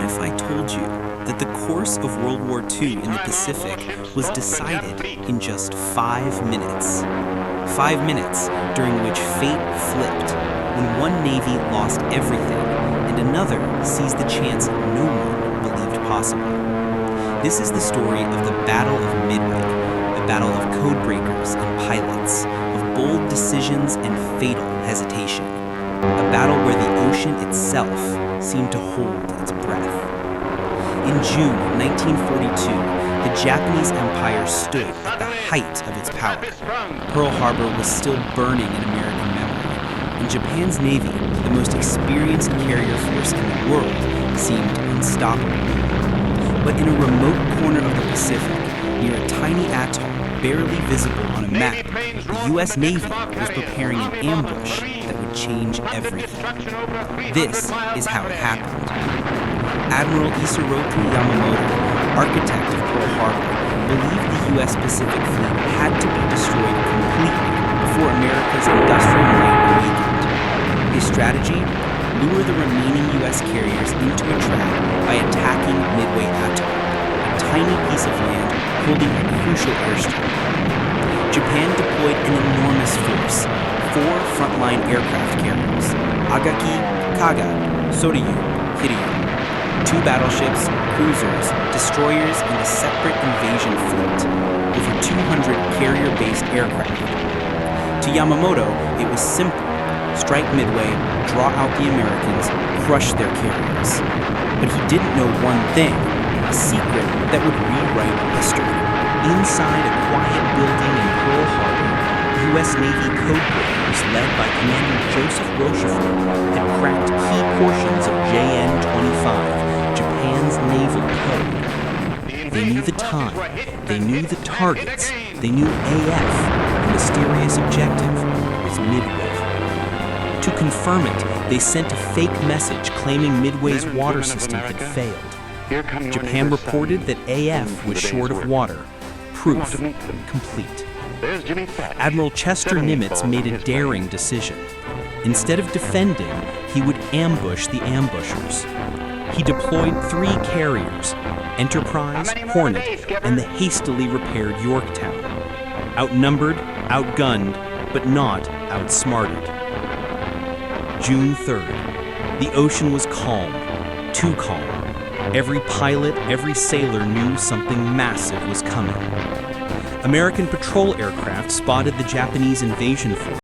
if I told you that the course of World War II in the Pacific was decided in just 5 minutes? 5 minutes during which fate flipped, when one navy lost everything and another seized the chance no one believed possible. This is the story of the Battle of Midway, a battle of codebreakers and pilots, of bold decisions and fatal hesitation. A battle where the ocean itself seemed to hold its breath. In June 1942, the Japanese Empire stood at the height of its power. Pearl Harbor was still burning in American memory, and Japan's Navy, the most experienced carrier force in the world, seemed unstoppable. But in a remote corner of the Pacific, near a tiny atoll barely visible on a map, the U.S. Navy was preparing an ambush that would change everything. This is how it happened. Admiral Isoroku Yamamoto, architect of Pearl Harbor, believed the U.S. Pacific Fleet had to be destroyed completely before America's industrial might awakened. His strategy? Lure the remaining U.S. carriers into a trap by attacking Midway Atoll, a tiny piece of land holding a crucial airstrip. Japan deployed an enormous force, 4 frontline aircraft carriers, Agaki, Kaga, Soryu, Hiryu, 2 battleships, cruisers, destroyers, and a separate invasion fleet, over 200 carrier-based aircraft. To Yamamoto, it was simple. Strike Midway, draw out the Americans, crush their carriers. But he didn't know one thing, a secret that would rewrite history. Inside a quiet building in Pearl Harbor, U.S. Navy codebreakers led by Commander Joseph Rochefort had cracked key portions of JN-25, Japan's naval code. They knew the time, they knew the targets, they knew AF, the mysterious objective was Midway. To confirm it, they sent a fake message claiming Midway's water system had failed. Japan reported that AF was short of water. Proof complete. Admiral Chester Nimitz made a daring decision. Instead of defending, he would ambush the ambushers. He deployed 3 carriers, Enterprise, Hornet, and the hastily repaired Yorktown. Outnumbered, outgunned, but not outsmarted. June 3rd. The ocean was calm, too calm. Every pilot, every sailor knew something massive was coming. American patrol aircraft spotted the Japanese invasion force